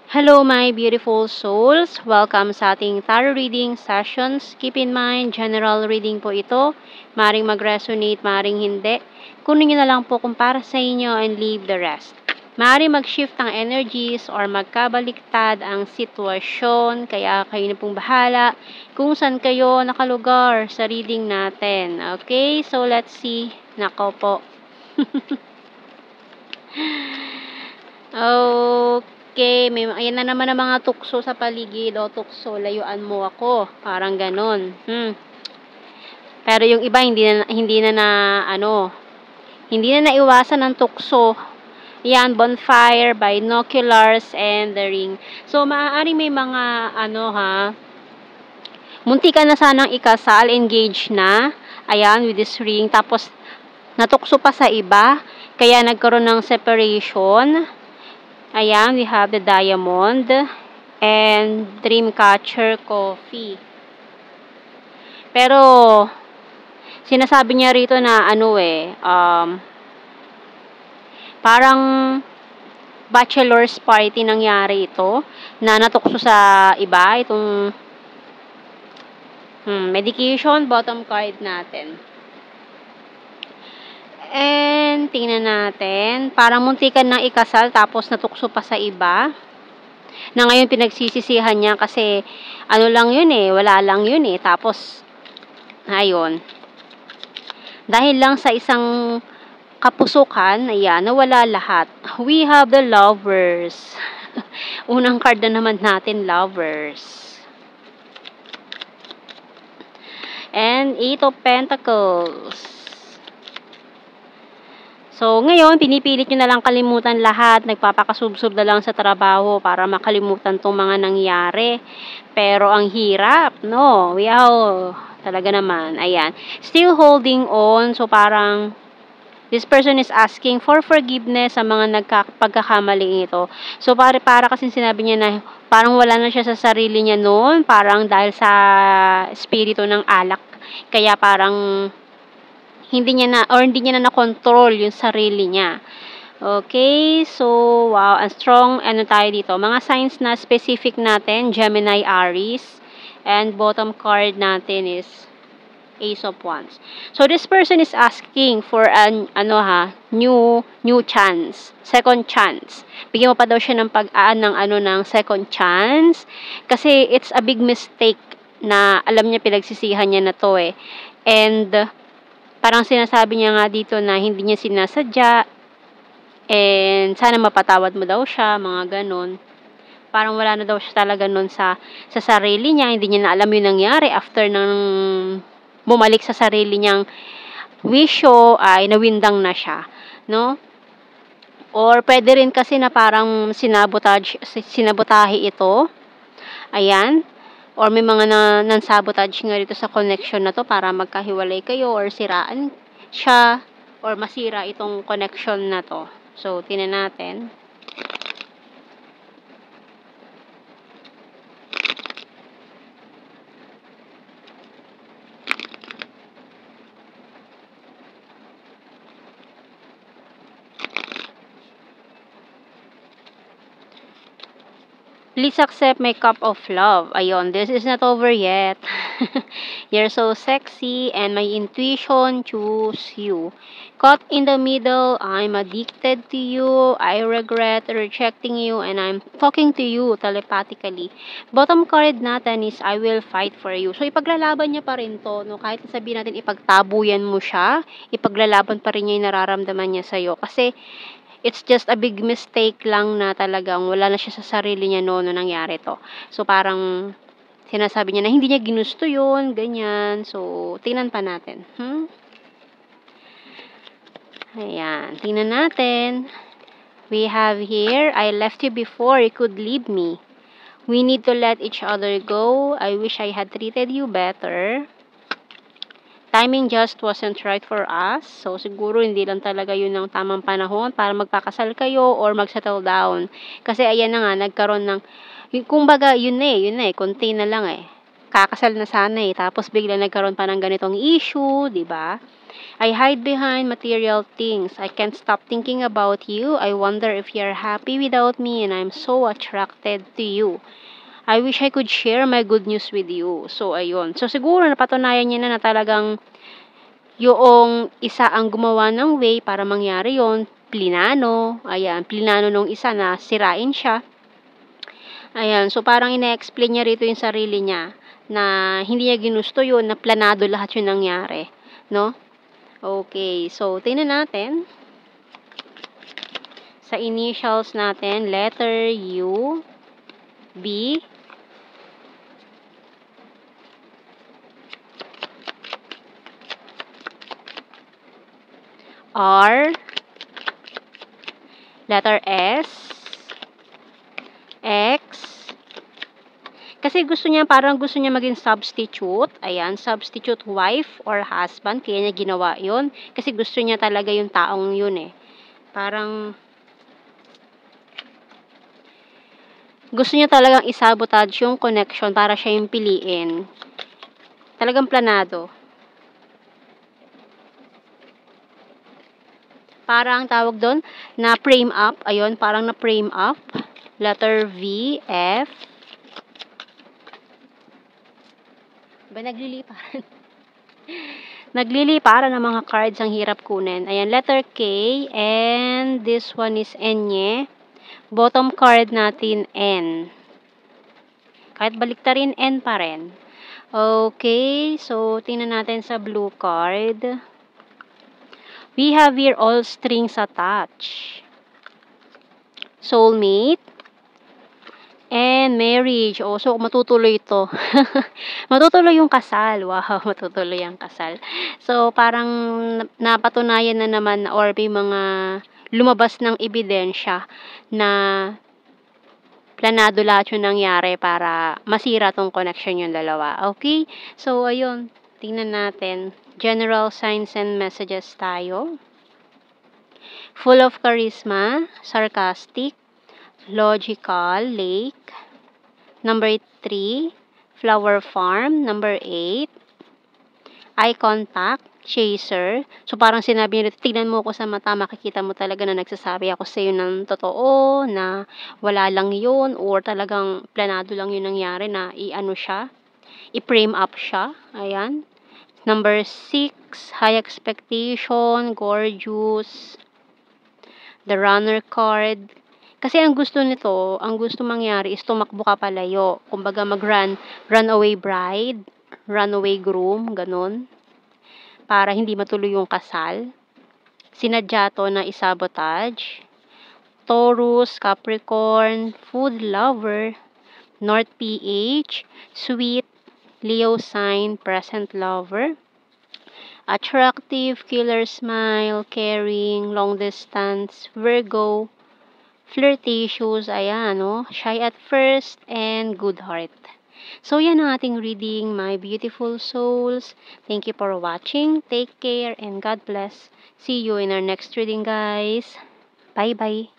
Hello, my beautiful souls. Welcome sa ating tarot reading sessions. Keep in mind, general reading po ito. Maring mag-resonate, maring hindi. Kunin nyo na lang po kung para sa inyo and leave the rest. Maring mag-shift ang energies or magkabaliktad ang sitwasyon. Kaya kayo na pong bahala kung saan kayo nakalugar sa reading natin. Okay, so let's see. Nako po. Okay, ayan na naman ang mga tukso sa paligid. O, tukso, layuan mo ako. Parang ganon. Pero yung iba, hindi na naiwasan ng tukso. Yan, bonfire, binoculars, and the ring. So, maaari may mga, munti ka na sanang ikasal, engaged na. Ayan, with this ring. Tapos, natukso pa sa iba. Kaya nagkaroon ng separation. Ayan, we have the diamond and Dreamcatcher coffee. Pero, sinasabi niya rito na parang bachelor's party nangyari ito na natukso sa iba. Itong medication, bottom card natin. And, tingnan natin. Parang muntikan nang ikasal tapos natukso pa sa iba. Na ngayon pinagsisisihan niya kasi lang yun wala lang yun Tapos, ayun. Dahil lang sa isang kapusukan, ayan, nawala lahat. We have the lovers. Unang card na naman natin, lovers. And 8 of Pentacles. So, ngayon, pinipilit nyo na lang kalimutan lahat. Nagpapakasubsob na lang sa trabaho para makalimutan tong mga nangyari. Pero, ang hirap, no? Wow, talaga naman. Ayan. Still holding on. So, parang, this person is asking for forgiveness sa mga pagkakamali ito. So, para kasi sinabi niya na parang wala na siya sa sarili niya noon. Parang dahil sa espiritu ng alak. Kaya parang hindi niya na control yung sarili niya. Okay, so wow, ang strong tayo dito. Mga signs na specific natin, Gemini, Aries, and bottom card natin is Ace of Wands. So this person is asking for an new chance, second chance. Bigyan mo pa daw siya ng ng second chance kasi it's a big mistake na alam niya pinagsisihan niya na to And parang sinasabi niya nga dito na hindi niya sinasadya and sana mapatawad mo daw siya, mga ganon. Parang wala na daw siya talaga nun sa sarili niya, hindi niya na alam yung nangyari after nang bumalik sa sarili niyang wisyo ay nawindang na siya, no? Or pwede rin kasi na parang sinabotahe ito. Ayan. Or may mga nan-sabotage nga dito sa connection na to para magkahiwalay kayo or siraan siya or masira itong connection na to. So, tingnan natin. Please accept my cup of love. Ayun, this is not over yet. You're so sexy and my intuition choose you. Caught in the middle, I'm addicted to you. I regret rejecting you and I'm talking to you telepathically. Bottom card natin is I will fight for you. So, ipaglalaban niya pa rin to. No? Kahit sabihin natin ipagtabuyan mo siya, ipaglalaban pa rin niya yung nararamdaman niya sa'yo. Kasi, it's just a big mistake lang na talagang wala na siya sa sarili niya noon nangyari to. So, parang sinasabi niya na hindi niya ginusto yun, ganyan. So, tingnan pa natin. Ayan, tingnan natin. We have here, I left you before you could leave me. We need to let each other go. I wish I had treated you better. Timing just wasn't right for us. So, siguro hindi lang talaga yun ang tamang panahon para magpakasal kayo or mag-settle down. Kasi ayan na nga, nagkaroon ng, kumbaga, yun konti na lang kakasal na sana eh, tapos bigla nagkaroon pa ng ganitong issue, 'di ba? I hide behind material things. I can't stop thinking about you. I wonder if you're happy without me and I'm so attracted to you. I wish I could share my good news with you. So, ayun. So, siguro napatunayan niya na talagang yung isa ang gumawa ng way para mangyari yon, plinano. Ayan, plinano nung isa na sirain siya. Ayan, so parang ina-explain niya rito yung sarili niya na hindi niya ginusto yun, na planado lahat yung nangyari. No? Okay, so tingnan natin. Sa initials natin, letter U, B, R, letter S, X, kasi parang gusto niya maging substitute, ayan, substitute wife or husband, kaya niya ginawa yun, kasi gusto niya talaga yung taong yun eh, parang, gusto niya talagang isabotage yung connection para siya yung piliin, talagang planado. Parang tawag doon, na frame up. Ayun, parang na frame up. Letter V, F. Ba, nagliliparan. Nagliliparan ng mga cards, ang hirap kunin. Ayan, letter K. And this one is N. Bottom card natin, N. Kahit baliktarin, N pa rin. Okay, so tingnan natin sa blue card. We have here all strings attached. Soulmate. And marriage. Oh, so matutuloy ito. Matutuloy yung kasal. Wow, matutuloy ang kasal. So, parang napatunayan na naman or may mga lumabas ng ebidensya na planado lahat yung nangyari para masira tong connection yung dalawa. Okay? So, ayun. Tingnan natin. General signs and messages tayo. Full of charisma, sarcastic, logical, lake. Number 3, flower farm. Number 8, eye contact, chaser. So, parang sinabi nito, tignan mo ko sa mata, makikita mo talaga na nagsasabi ako sa iyo ng totoo, na wala lang yun, or talagang planado lang yun nangyari, na i-ano siya, i-frame up siya. Ayan. Number 6, high expectation, gorgeous, the runner card. Kasi ang gusto nito, ang gusto mangyari is tumakbo ka palayo. Kumbaga runaway bride, runaway groom, ganun. Para hindi matuloy yung kasal. Sinadya to na isabotage. Taurus, Capricorn, food lover, North PH, sweet, Leo sign, present lover. Attractive, killer smile, caring, long distance, Virgo, flirtatious, ayan, no? Shy at first, and good heart. So, yan ang ating reading, my beautiful souls. Thank you for watching. Take care, and God bless. See you in our next reading, guys. Bye-bye.